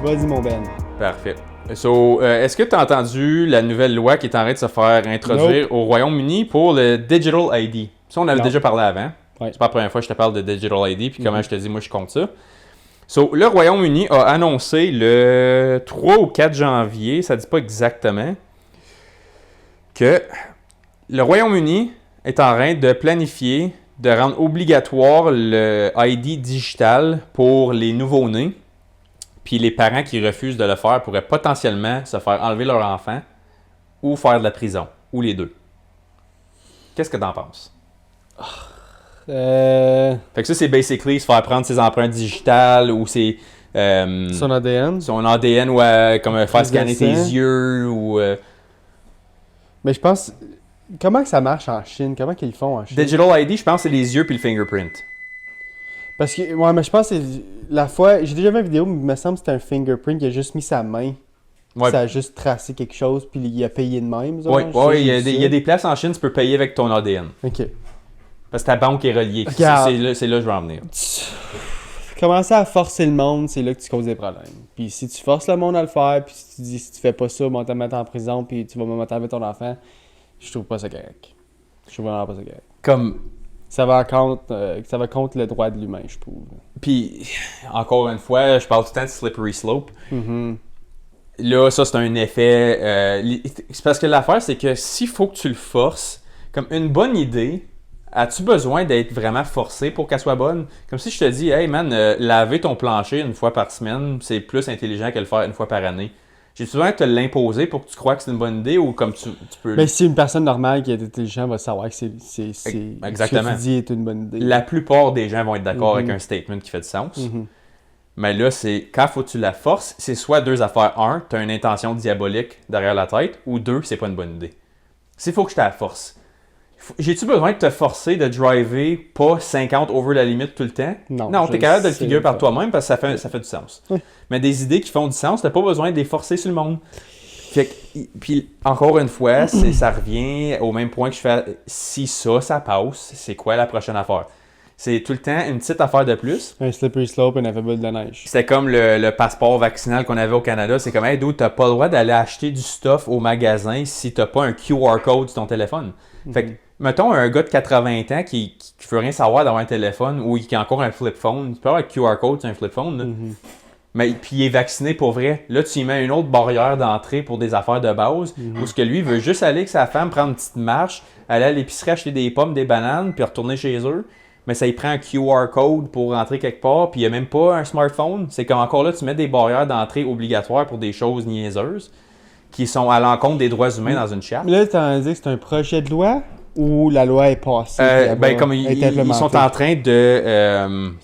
Vas-y, mon Ben. Parfait. So, est-ce que tu as entendu la nouvelle loi qui est en train de se faire introduire au Royaume-Uni pour le Digital ID? Ça, on avait déjà parlé avant. Ouais. C'est pas la première fois que je te parle de Digital ID, puis comment je te dis, moi, je compte ça. So, le Royaume-Uni a annoncé le 3 ou 4 janvier, ça dit pas exactement, que le Royaume-Uni est en train de planifier de rendre obligatoire le ID digital pour les nouveau-nés. Puis les parents qui refusent de le faire pourraient potentiellement se faire enlever leur enfant ou faire de la prison, ou les deux. Qu'est-ce que t'en penses? Fait que ça, c'est basically se faire prendre ses empreintes digitales ou ses... son ADN. Son ADN ou comme faire scanner tes yeux ou... Mais je pense... Comment que ça marche en Chine? Comment qu'ils le font en Chine? Digital ID, je pense que c'est les yeux puis le fingerprint. Parce que, ouais, mais je pense que c'est la fois... J'ai déjà vu une vidéo, mais il me semble que c'était un fingerprint, il a juste mis sa main. Ouais. Ça a juste tracé quelque chose, puis il a payé de même. Oui, ouais, il y a des places en Chine, tu peux payer avec ton ADN. OK. Parce que ta banque est reliée. C'est là que je vais en venir. Commencer à forcer le monde, c'est là que tu causes des problèmes. Puis si tu forces le monde à le faire, puis si tu dis si tu fais pas ça, on va te mettre en prison, puis tu vas me mettre avec ton enfant, je trouve pas ça correct. Je trouve vraiment pas ça correct. Comme... Ça va contre le droit de l'humain, je trouve. Puis, encore une fois, je parle tout le temps de slippery slope. Mm-hmm. Là, ça, c'est un effet... c'est parce que l'affaire, c'est que s'il faut que tu le forces, comme une bonne idée, as-tu besoin d'être vraiment forcé pour qu'elle soit bonne? Comme si je te dis, hey man, laver ton plancher une fois par semaine, c'est plus intelligent que le faire une fois par année. J'ai besoin de te l'imposer pour que tu crois que c'est une bonne idée ou comme tu peux... Mais si une personne normale qui est intelligente va savoir que Exactement. ce que tu dis est une bonne idée. La plupart des gens vont être d'accord avec un statement qui fait du sens. Mm-hmm. Mais là, c'est quand faut que tu la forces, c'est soit deux affaires. Un, tu as une intention diabolique derrière la tête, ou deux, c'est pas une bonne idée. S'il faut que je te la force. J'ai-tu besoin de te forcer de driver pas 50 over la limite tout le temps? Non, tu es capable de le figurer par toi-même parce que ça fait du sens. Oui. Mais des idées qui font du sens, tu n'as pas besoin de les forcer sur le monde. Fait que, puis encore une fois, ça revient au même point que je fais. Si ça passe, c'est quoi la prochaine affaire? C'est tout le temps une petite affaire de plus. Un slippery slope, une effet boule de neige. C'était comme le passeport vaccinal qu'on avait au Canada. C'est comme, hey, dude, t'as pas le droit d'aller acheter du stuff au magasin si t'as pas un QR code sur ton téléphone. Fait que, mettons un gars de 80 ans qui veut rien savoir d'avoir un téléphone ou qui a encore un flip phone. Tu peux avoir un QR code sur un flip phone, là. Mais puis il est vacciné pour vrai. Là, tu y mets une autre barrière d'entrée pour des affaires de base. Où ce que lui veut juste aller avec sa femme, prendre une petite marche, aller à l'épicerie acheter des pommes, des bananes, puis retourner chez eux. Mais ça, il prend un QR code pour rentrer quelque part, puis il n'y a même pas un smartphone. C'est comme encore là, tu mets des barrières d'entrée obligatoires pour des choses niaiseuses qui sont à l'encontre des droits humains dans une charte. Mais là, tu as dit que c'est un projet de loi ou la loi est passée? Comme ils sont en train de...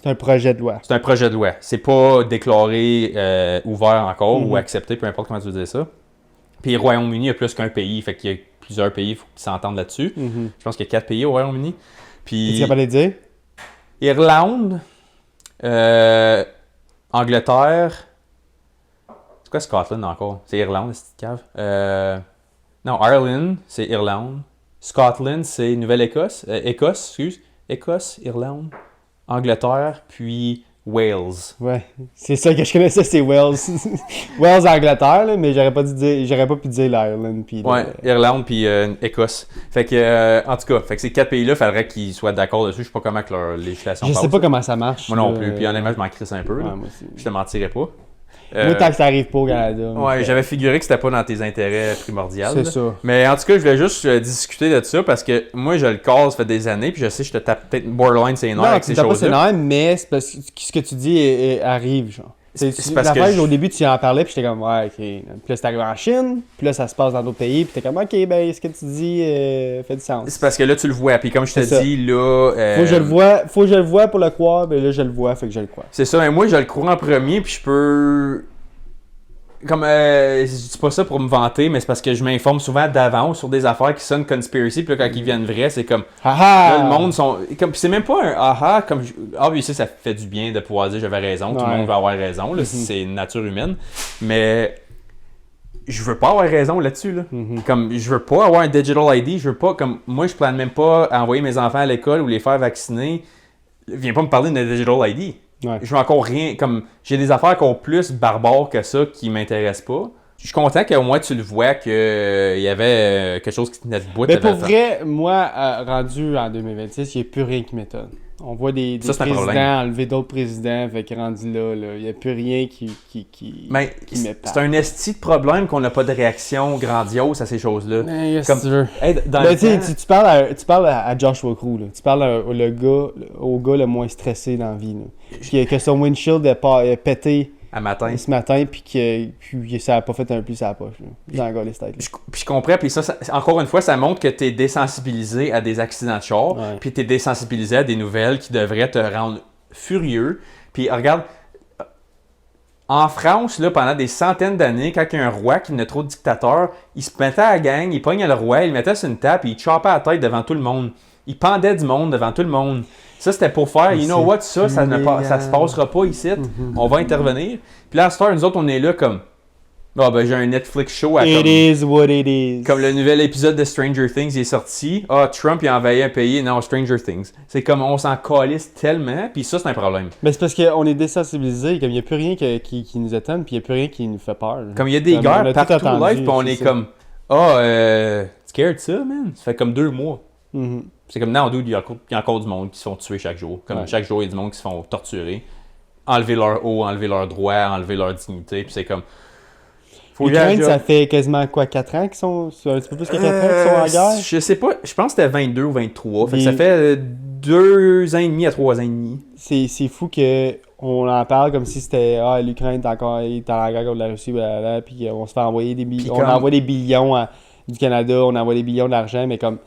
c'est un projet de loi. C'est un projet de loi. C'est pas déclaré ouvert encore ou accepté, peu importe comment tu veux dire ça. Puis le Royaume-Uni, il y a plus qu'un pays, fait qu'il y a plusieurs pays, il faut qu'ils s'entendent là-dessus. Je pense qu'il y a 4 pays au Royaume-Uni. Puis... Es-tu capable de le dire? Irlande, Angleterre, c'est quoi Scotland encore? C'est Irlande, c'est petite cave. Non, Ireland, c'est Irlande. Scotland, c'est Nouvelle-Écosse. Écosse, Irlande, Angleterre, puis Wales. Ouais, c'est ça que je connaissais, c'est Wales. Wales, Angleterre, là, mais j'aurais pas pu dire l'Ireland. Ouais, Irlande puis Écosse. Fait que, en tout cas, fait que ces 4 pays-là, il faudrait qu'ils soient d'accord dessus. Je sais pas comment que leur législation passe. Je sais pas comment ça marche. Moi non plus. Puis honnêtement, je m'en crisse un peu. Ouais, moi aussi. Je te mentirais pas. Moi, tant que ça arrive pas au Canada. Ouais, j'avais figuré que c'était pas dans tes intérêts primordiaux. C'est ça. Mais en tout cas, je voulais juste discuter de ça parce que moi, je le cause, ça fait des années, puis je sais que je te tape peut-être borderline ses nerfs avec ces choses-là. Non, c'est pas mais c'est parce que ce que tu dis arrive, genre. C'est parce que au début, tu en parlais, puis j'étais comme, ouais, ok. Puis là, c'est arrivé en Chine, puis là, ça se passe dans d'autres pays, puis t'es comme, ok, ben, ce que tu dis fait du sens. C'est parce que là, tu le vois, puis comme je te dis, là... Faut que je le vois pour le croire, mais là, je le vois, fait que je le crois. C'est ça, mais moi, je le crois en premier, puis je peux... Comme, je dis pas ça pour me vanter, mais c'est parce que je m'informe souvent d'avance sur des affaires qui sonnent conspiracy, puis là, quand ils viennent vrais, c'est comme... Aha! Là, le monde sont... Comme, c'est même pas un aha, comme... Obviously, ça fait du bien de pouvoir dire j'avais raison, tout le monde va avoir raison, là, c'est une nature humaine, mais... Je veux pas avoir raison là-dessus, là. Comme, je veux pas avoir un digital ID, je veux pas, comme... Moi, je plane même pas à envoyer mes enfants à l'école ou les faire vacciner. Viens pas me parler d'un digital ID. Ouais. Je veux encore rien, comme, j'ai des affaires encore plus barbares que ça qui m'intéressent pas. Je suis content qu'au moins tu le vois qu'il y avait quelque chose qui tenait debout. Mais pour vrai, moi, rendu en 2026, il n'y a plus rien qui m'étonne. On voit des présidents enlever d'autres présidents, fait que rendu là, il n'y a plus rien qui m'épate. C'est un esti de problème qu'on n'a pas de réaction grandiose à ces choses-là. Mais comme, tu veux. Hey, tu parles à Joshua Crew, là. Tu parles au gars le moins stressé dans la vie. Là. Que son windshield a pété ce matin, puis que ça n'a pas fait un pli sur la poche. Dans le gars, les têtes. Puis je comprends, puis ça, encore une fois, ça montre que tu es désensibilisé à des accidents de char, puis tu es désensibilisé à des nouvelles qui devraient te rendre furieux. Puis regarde, en France, là, pendant des centaines d'années, quand il y a un roi qui venait trop de dictateur, il se mettait à la gang, il pognait le roi, il le mettait sur une table, puis il chopait la tête devant tout le monde. Il pendait du monde devant tout le monde. Ça, c'était pour faire, you know what, ça se passera pas ici. On va intervenir. Puis là, à cette heure, nous autres, on est là comme, j'ai un Netflix show à It is what it is. Comme le nouvel épisode de Stranger Things il est sorti. Trump, il a envahi un pays. Non, Stranger Things. C'est comme, on s'en calisse tellement, puis ça, c'est un problème. Mais c'est parce qu'on est désensibilisé, comme il n'y a plus rien qui nous étonne, puis il n'y a plus rien qui nous fait peur. Comme il y a des guerres partout live, puis on est comme, scared de ça, man? Ça fait comme 2 mois. Mm-hmm. C'est comme, non, dude, il y a encore du monde qui se font tuer chaque jour. Comme chaque jour, il y a du monde qui se font torturer. Enlever leur haut, enlever leurs droits, enlever leur dignité. Puis c'est comme. L'Ukraine, ça fait quasiment 4 ans qu'ils sont. Un petit peu plus que 4 ans qu'ils sont en guerre? Je sais pas. Je pense que c'était 22 ou 23. Fait que ça fait 2 ans et demi à 3 ans et demi. C'est fou qu'on en parle comme si c'était l'Ukraine est encore en guerre contre la Russie, blablabla, puis on se fait envoyer des millions. On envoie des billions du Canada, on envoie des billions d'argent, mais comme.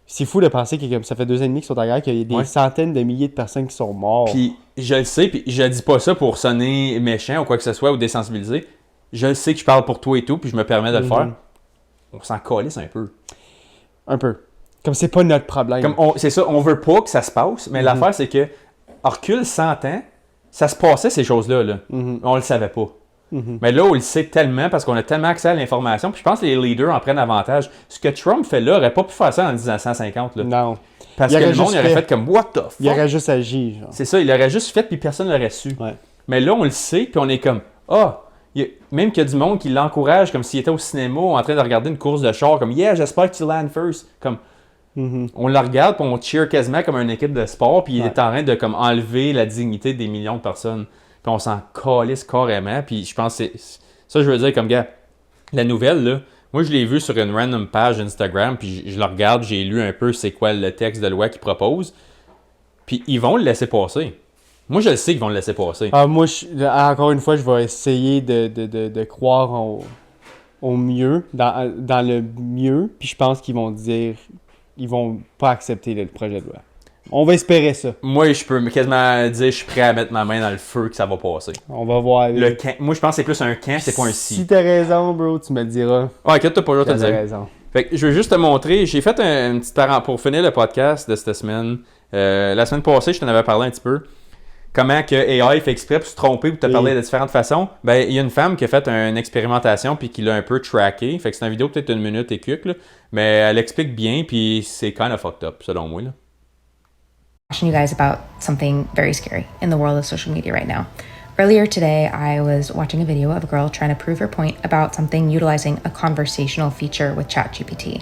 C'est fou de penser que comme ça fait 2 ans et demi qu'ils sont en guerre, qu'il y a des centaines de milliers de personnes qui sont mortes. Puis je le sais, puis je dis pas ça pour sonner méchant ou quoi que ce soit, ou désensibiliser. Je le sais que je parle pour toi et tout, puis je me permets de le faire. On s'en calisse un peu. Un peu. Comme c'est pas notre problème. C'est ça, on veut pas que ça se passe, mais l'affaire c'est que, recule 100 ans, ça se passait ces choses-là. Là. On le savait pas. Mais là, on le sait tellement parce qu'on a tellement accès à l'information. Puis je pense que les leaders en prennent avantage. Ce que Trump fait là, il n'aurait pas pu faire ça en 1950. Là. Non. Parce que le monde aurait fait comme What the fuck? Il aurait juste agi. Genre. C'est ça, il aurait juste fait puis personne ne l'aurait su. Ouais. Mais là, on le sait puis on est comme même qu'il y a du monde qui l'encourage comme s'il était au cinéma en train de regarder une course de char comme j'espère que tu land first. Comme on le regarde puis on cheer quasiment comme une équipe de sport puis il est en train de comme enlever la dignité des millions de personnes. Puis on s'en calisse carrément. Puis je pense que c'est ça, je veux dire, comme gars, la nouvelle, là, moi je l'ai vue sur une random page Instagram, puis je la regarde, j'ai lu un peu c'est quoi le texte de loi qu'ils proposent. Puis ils vont le laisser passer. Moi je le sais qu'ils vont le laisser passer. Moi, encore une fois, je vais essayer de croire au mieux, dans le mieux. Puis je pense qu'ils vont pas accepter le projet de loi. On va espérer ça. Moi, je peux quasiment dire je suis prêt à mettre ma main dans le feu que ça va passer. On va voir. Moi, je pense que c'est plus un quand, c'est pas un si. Si t'as raison, bro, tu me le diras. Inquiète-toi pas, je vais te le dire. T'as raison. Fait que je veux juste te montrer. J'ai fait une petite parenthèse pour finir le podcast de cette semaine. La semaine passée, je t'en avais parlé un petit peu. Comment que AI fait exprès pour se tromper ou te parler de différentes façons. Ben, il y a une femme qui a fait une expérimentation puis qui l'a un peu tracké. Fait que c'est une vidéo peut-être 1 minute et quelques, là. Mais elle explique bien puis c'est kind of fucked up, selon moi, là. You guys about something very scary in the world of social media right now. Earlier today, I was watching a video of a girl trying to prove her point about something utilizing a conversational feature with ChatGPT.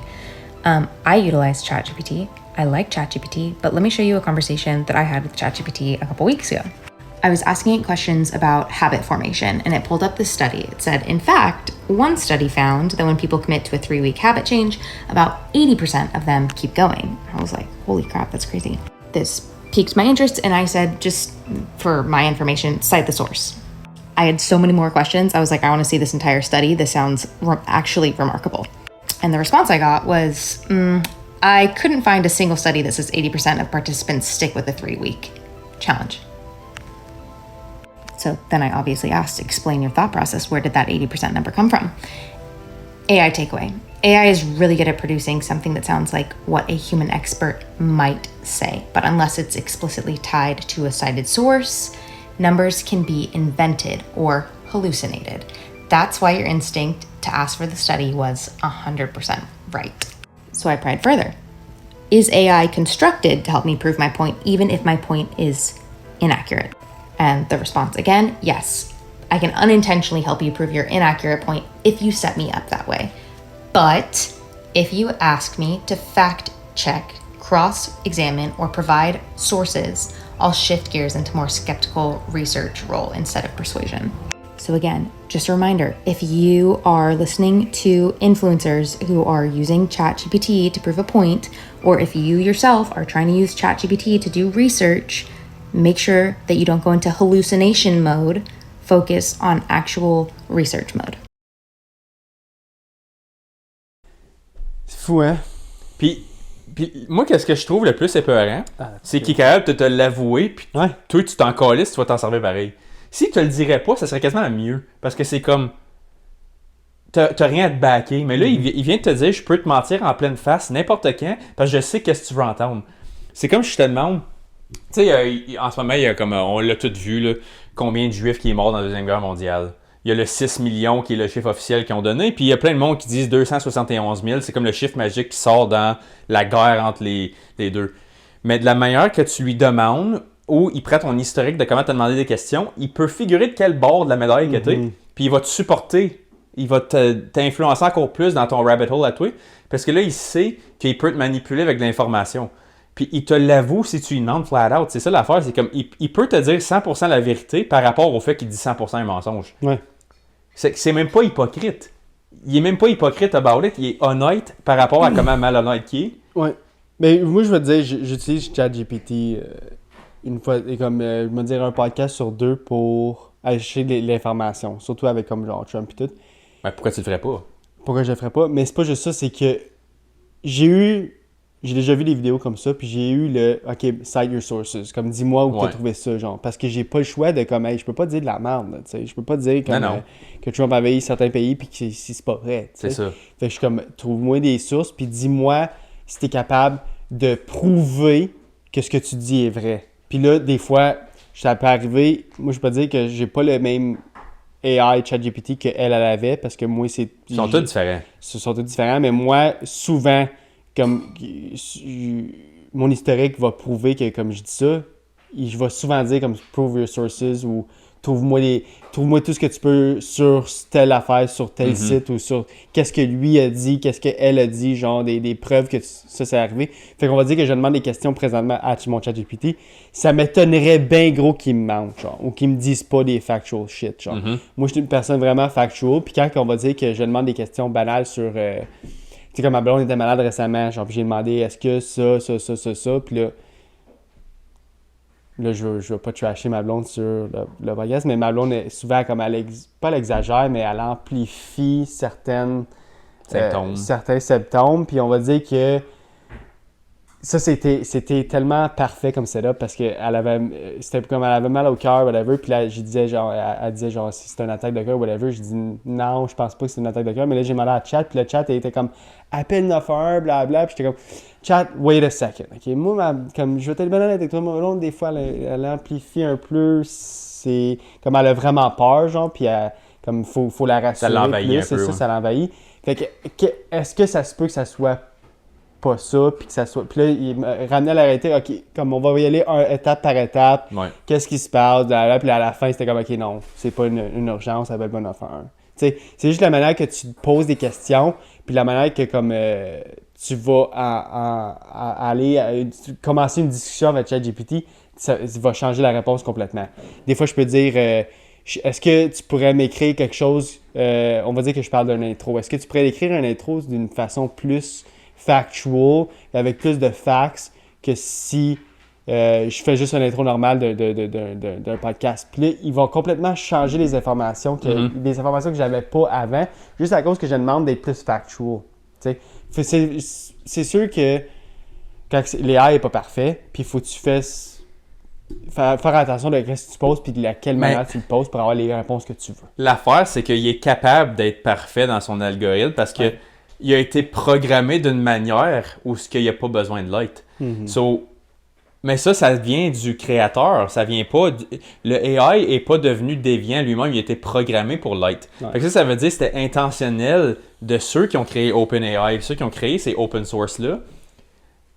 I utilize ChatGPT. I like ChatGPT, but let me show you a conversation that I had with ChatGPT a couple weeks ago. I was asking it questions about habit formation, and it pulled up this study. It said, in fact, one study found that when people commit to a 3-week habit change, about 80% of them keep going. I was like, holy crap, that's crazy. This piqued my interest, and I said, just for my information, cite the source. I had so many more questions. I was like, I want to see this entire study. This sounds actually remarkable. And the response I got was, I couldn't find a single study that says 80% of participants stick with the 3-week challenge. So then I obviously asked, explain your thought process. Where did that 80% number come from? AI takeaway. AI is really good at producing something that sounds like what a human expert might say, but unless it's explicitly tied to a cited source, numbers can be invented or hallucinated. That's why your instinct to ask for the study was 100% right. So I pried further. Is AI constructed to help me prove my point, even if my point is inaccurate? And the response again, yes, I can unintentionally help you prove your inaccurate point if you set me up that way. But if you ask me to fact check, cross-examine, or provide sources, I'll shift gears into more skeptical research role instead of persuasion. So again, just a reminder, if you are listening to influencers who are using ChatGPT to prove a point, or if you yourself are trying to use ChatGPT to do research, make sure that you don't go into hallucination mode. Focus on actual research mode. C'est fou, hein? Puis moi, qu'est-ce que je trouve le plus épeurant, c'est qu'il est capable de te l'avouer, puis toi, tu t'en calisses, tu vas t'en servir pareil. Si tu le dirais pas, ça serait quasiment mieux. Parce que c'est comme... T'as rien à te backer. Mais là, il vient de te dire, je peux te mentir en pleine face n'importe quand, parce que je sais qu'est-ce que tu veux entendre. C'est comme si je te demande... Tu sais, en ce moment, il y a comme... On l'a tout vu, là, combien de Juifs qui est mort dans la Deuxième Guerre mondiale. Il y a le 6 millions qui est le chiffre officiel qu'ils ont donné, puis il y a plein de monde qui disent 271 000. C'est comme le chiffre magique qui sort dans la guerre entre les deux. Mais de la manière que tu lui demandes... où il prend ton historique de comment t'as demandé des questions, il peut figurer de quel bord de la médaille que t'es, puis il va te supporter, il va t'influencer encore plus dans ton rabbit hole à toi, parce que là, il sait qu'il peut te manipuler avec de l'information. Puis il te l'avoue si tu lui demandes flat out. C'est ça l'affaire, c'est comme, il peut te dire 100% la vérité par rapport au fait qu'il dit 100% un mensonge. Ouais. C'est même pas hypocrite. Il est même pas hypocrite about it, il est honnête par rapport à comment malhonnête qu'il est. Ouais. Mais moi, je veux te dire, j'utilise ChatGPT... une fois, et comme je me dirais un podcast sur 2 pour aller chercher l'information, surtout avec comme genre Trump et tout. Ben, pourquoi tu le ferais pas? Pourquoi je le ferais pas? Mais c'est pas juste ça, c'est que j'ai déjà vu des vidéos comme ça, puis j'ai eu le OK, cite your sources, comme dis-moi où t'as trouvé ça, genre, parce que j'ai pas le choix de comme, hey, je peux pas dire de la merde, tu sais, je peux pas dire comme, que Trump a envahi certains pays puis que c'est pas vrai, tu sais. C'est ça. Fait que je suis comme, trouve-moi des sources, puis dis-moi si t'es capable de prouver que ce que tu dis est vrai. Puis là, des fois, ça peut arriver, moi je peux dire que j'ai pas le même AI ChatGPT qu'elle avait, parce que moi c'est... Ils sont tous différents. Ils sont tous différents, mais moi, souvent, comme mon historique va prouver que comme je dis ça, je vais souvent dire comme « prove your sources » ou trouve-moi tout ce que tu peux sur telle affaire, sur tel site ou sur qu'est-ce que lui a dit, qu'est-ce qu'elle a dit, genre des preuves que ça c'est arrivé. Fait qu'on va dire que je demande des questions présentement à mon ChatGPT. Ça m'étonnerait bien gros qu'ils me mentent, genre, ou qu'ils me disent pas des factual shit, genre. Moi, je suis une personne vraiment factual, puis quand on va dire que je demande des questions banales sur... tu sais, comme ma blonde était malade récemment, genre, puis j'ai demandé est-ce que ça, puis là, je veux pas trasher ma blonde sur le podcast, mais ma blonde, est souvent, comme pas elle exagère, mais elle amplifie certains symptômes. Puis on va dire que ça, c'était tellement parfait comme setup parce que c'était comme elle avait mal au cœur, whatever. Puis là, je disais, genre, elle disait, genre, si c'est une attaque de cœur, whatever. Je dis, non, je pense pas que c'est une attaque de cœur. Mais là, j'ai demandé à chat, puis le chat, il était comme, appelle 911, blablabla. Puis j'étais comme, chat, wait a second. OK, moi, comme je vais être bien honnête avec toi, ma blonde, des fois, elle amplifie un peu. C'est comme elle a vraiment peur, genre, puis comme faut la rassurer. Ça l'envahit un peu. Ça l'envahit. Fait que, est-ce que ça se peut que ça soit pas ça, puis que ça soit... Puis là, il me ramenait à la réalité, OK, comme on va y aller étape par étape, qu'est-ce qui se passe, puis à la fin, c'était comme, OK, non, c'est pas une urgence, appelle pas 911. Tu sais, c'est juste la manière que tu poses des questions, puis la manière que, comme, tu vas aller commencer une discussion avec ChatGPT, ça va changer la réponse complètement. Des fois, je peux dire... est-ce que tu pourrais m'écrire quelque chose, on va dire que je parle d'un intro, est-ce que tu pourrais écrire un intro d'une façon plus factual, avec plus de facts que si je fais juste un intro normal d'un podcast. Puis là, ils vont complètement changer les informations des informations que j'avais pas avant, juste à cause que je demande d'être plus factual. C'est sûr que quand l'AI n'est pas parfait, puis il faut que tu fasses faire attention de ce que tu poses puis de quelle manière tu le poses pour avoir les réponses que tu veux. L'affaire, c'est qu'il est capable d'être parfait dans son algorithme parce que il a été programmé d'une manière où il n'y a pas besoin de l'être. Mais ça vient du créateur. Ça vient pas... Le AI n'est pas devenu déviant lui-même. Il a été programmé pour l'être. Fait que ça veut dire que c'était intentionnel de ceux qui ont créé OpenAI. Ceux qui ont créé ces open source-là.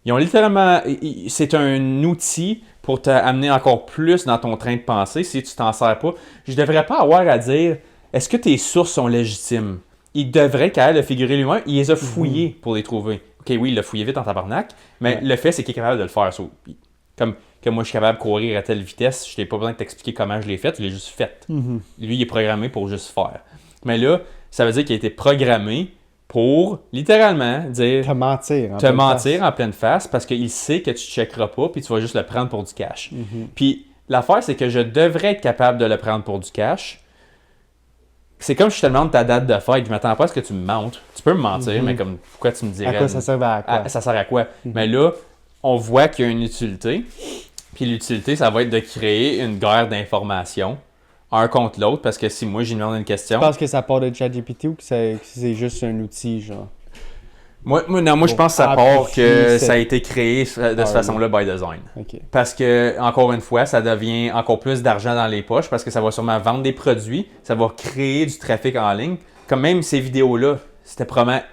Ils ont littéralement... C'est un outil pour t'amener encore plus dans ton train de pensée si tu t'en sers pas. Je devrais pas avoir à dire est-ce que tes sources sont légitimes? Il devrait, quand elle a figuré lui-même, il les a fouillées pour les trouver. Ok, oui, il l'a fouillé vite en tabarnak, mais le fait, c'est qu'il est capable de le faire. Comme que moi, je suis capable de courir à telle vitesse, je n'ai pas besoin de t'expliquer comment je l'ai fait, je l'ai juste fait. Lui, il est programmé pour juste faire. Mais là, ça veut dire qu'il a été programmé pour, littéralement, dire... Te mentir en pleine face parce qu'il sait que tu ne checkeras pas puis tu vas juste le prendre pour du cash. Puis l'affaire, c'est que je devrais être capable de le prendre pour du cash. C'est comme si je te demande ta date de fête, je m'attends pas à ce que tu me mentes. Tu peux me mentir, mais comme, pourquoi tu me dirais... À quoi ça sert à quoi? Ça sert à quoi? Mais là, on voit qu'il y a une utilité. Puis l'utilité, ça va être de créer une guerre d'informations, un contre l'autre, parce que si moi, j'ai demandé une question... Tu penses que ça part de ChatGPT ou que c'est juste un outil, genre? Moi je pense que ça part que ça a été créé de cette façon-là by design. Okay. Parce que, encore une fois, ça devient encore plus d'argent dans les poches parce que ça va sûrement vendre des produits, ça va créer du trafic en ligne. Comme même ces vidéos-là, c'était probablement...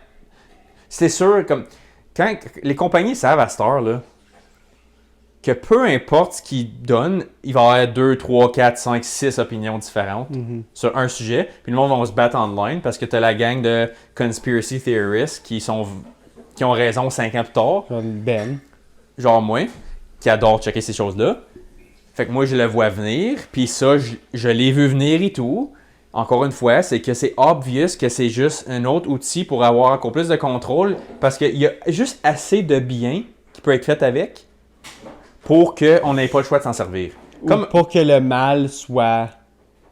C'était sûr, comme... Quand les compagnies savent à cette heure-là que peu importe ce qu'ils donnent, il va y avoir 2, 3, 4, 5, 6 opinions différentes sur un sujet. Puis le monde va se battre online parce que tu as la gang de conspiracy theorists qui ont raison 5 ans plus tard. Genre moi, qui adore checker ces choses-là. Fait que moi, je le vois venir. Puis ça, je l'ai vu venir et tout. Encore une fois, c'est que c'est obvious que c'est juste un autre outil pour avoir encore plus de contrôle parce qu'il y a juste assez de bien qui peut être fait avec pour qu'on n'ait pas le choix de s'en servir. Comme pour que le mal soit,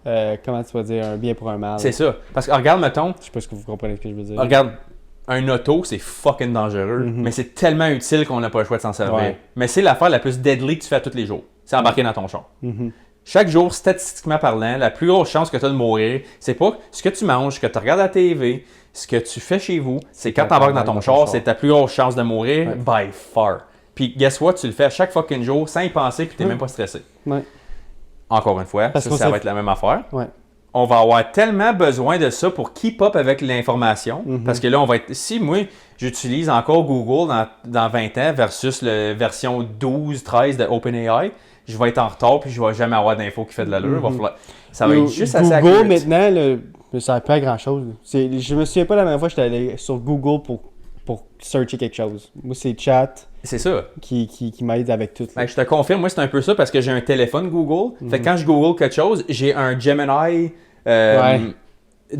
comment tu vas dire, un bien pour un mal. C'est ça. Parce que regarde, mettons... Je sais pas si vous comprenez ce que je veux dire. Regarde, un auto, c'est fucking dangereux, mais c'est tellement utile qu'on n'a pas le choix de s'en servir. Ouais. Mais c'est l'affaire la plus deadly que tu fais tous les jours. C'est embarquer dans ton char. Chaque jour, statistiquement parlant, la plus grosse chance que tu as de mourir, c'est pas ce que tu manges, ce que tu regardes à la TV, ce que tu fais chez vous. C'est quand tu embarques dans ton char, c'est ta plus grosse chance de mourir by far. Puis, guess what? Tu le fais à chaque fucking jour sans y penser, puis tu n'es même pas stressé. Ouais. Encore une fois, ça va être la même affaire. Ouais. On va avoir tellement besoin de ça pour keep up avec l'information. Parce que là, on va être. Si moi, j'utilise encore Google dans 20 ans versus la version 12, 13 de OpenAI, je vais être en retard puis je vais jamais avoir d'infos qui fait de l'allure. Ça va être juste assez accurate. Google, maintenant, ça ne sert pas à grand-chose. Je me souviens pas la dernière fois que j'étais allé sur Google pour searcher quelque chose. Moi, c'est Chat c'est ça. qui m'aide avec tout. Ben, je te confirme, moi, c'est un peu ça parce que j'ai un téléphone Google. Fait que quand je Google quelque chose, j'ai un Gemini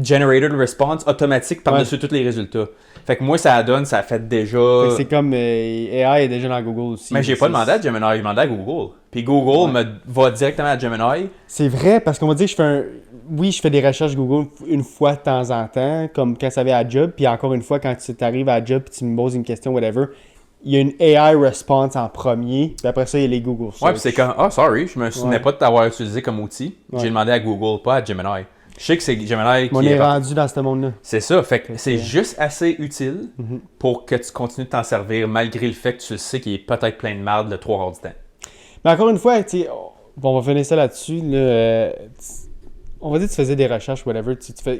Generated Response automatique par-dessus tous les résultats. Fait que moi, ça fait déjà... Fait que c'est comme AI est déjà dans Google aussi. Mais j'ai pas demandé à Gemini, j'ai demandé à Google. Puis Google va directement à Gemini. C'est vrai, parce qu'on va dire que je fais des recherches Google une fois de temps en temps, comme quand ça va à job, puis encore une fois, quand tu arrives à job et tu me poses une question, whatever, il y a une AI response en premier, puis après ça, il y a les Google Search. Ouais, puis c'est comme, sorry, je me souvenais pas de t'avoir utilisé comme outil. J'ai demandé à Google, pas à Gemini. Je sais que c'est Gemini qui on est rendu dans ce monde-là. C'est ça, fait que c'est juste assez utile pour que tu continues de t'en servir malgré le fait que tu le sais qu'il est peut-être plein de marde le 3 quarts du temps. Mais encore une fois, on va finir ça là-dessus. Là, on va dire que tu faisais des recherches, whatever.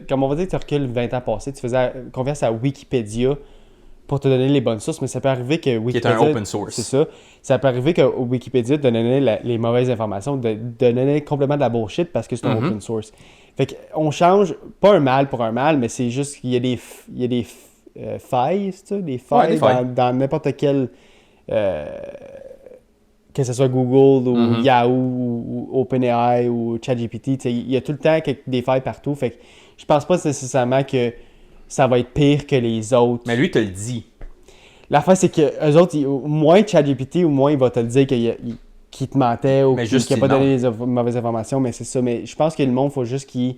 Comme on va dire que tu recules 20 ans passés, tu faisais confiance à Wikipédia pour te donner les bonnes sources, mais ça peut arriver que Wikipédia... Qui est un open source. C'est ça. Ça peut arriver que Wikipédia te donne les mauvaises informations, te donne complètement de la bullshit parce que c'est un open source. Fait qu'on change, pas un mal pour un mal, mais c'est juste qu'il y a des failles, c'est ça? Des failles, dans n'importe quel... que ce soit Google ou Yahoo ou OpenAI ou ChatGPT, il y a tout le temps des failles partout. Fait que je pense pas nécessairement que ça va être pire que les autres. Mais lui, te le dit. L'affaire, c'est que eux autres, moins ChatGPT ou moins il va te le dire qu'il te mentait ou qu'il n'a pas donné les mauvaises informations, mais c'est ça. Mais je pense que le monde, il faut juste qu'ils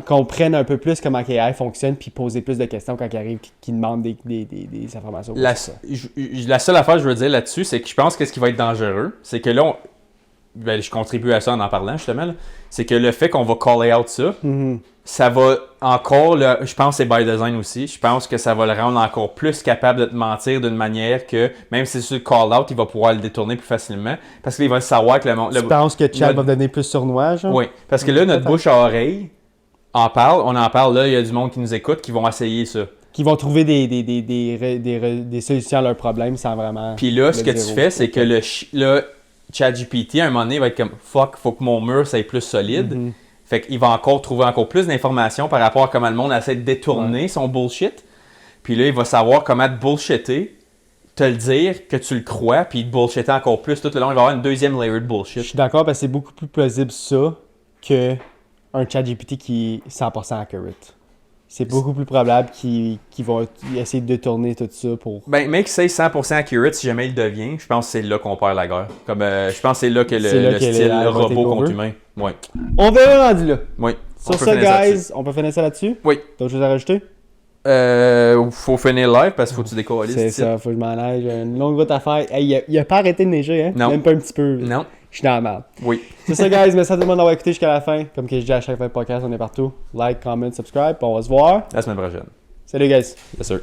comprennent un peu plus comment AI fonctionne puis poser plus de questions quand il arrive, qu'ils demandent des informations. La seule affaire que je veux dire là-dessus, c'est que je pense que ce qui va être dangereux, c'est que là, je contribue à ça en parlant justement, c'est que le fait qu'on va caller out ça, ça va encore, je pense que c'est by design aussi, je pense que ça va le rendre encore plus capable de te mentir d'une manière que, même si c'est le call out, il va pouvoir le détourner plus facilement, parce qu'il va savoir que le monde... Tu penses que Chat va donner plus sournois, genre? Oui, parce que là, notre bouche à oreille, on en parle, là, il y a du monde qui nous écoute qui vont essayer ça. Qui vont trouver des solutions à leurs problèmes sans vraiment... Puis là, ce que tu fais, c'est que ChatGPT, à un moment donné, va être comme fuck, faut que mon mur soit plus solide. Fait qu'il va encore trouver encore plus d'informations par rapport à comment le monde essaie de détourner son bullshit. Puis là, il va savoir comment te bullshitter, te le dire, que tu le crois, puis te bullshitter encore plus tout le long. Il va avoir une deuxième layer de bullshit. Je suis d'accord parce que c'est beaucoup plus plausible ça que un ChatGPT qui est 100% accurate. C'est beaucoup plus probable qu'ils vont essayer de détourner tout ça pour... Ben, mec, c'est 100% accurate si jamais il le devient. Je pense que c'est là qu'on perd la guerre. Comme, je pense que c'est là que le style robot contre humain. Ouais. On verra rendu là. Oui. Sur ça, guys, on peut finir ça là-dessus? Oui. D'autres choses à rajouter? Faut finir live parce qu'il faut que tu décolles. C'est ça, faut que je m'en aille. J'ai une longue route à faire. Hey, il a pas arrêté de neiger, hein? Non. Même pas un petit peu. Non. Je suis dans la merde. Oui. C'est ça, guys. Merci à tout le monde d'avoir écouté jusqu'à la fin. Comme que je dis à chaque fin de podcast, on est partout. Like, comment, subscribe, puis on va se voir La semaine prochaine. Salut, guys. Yes, sir.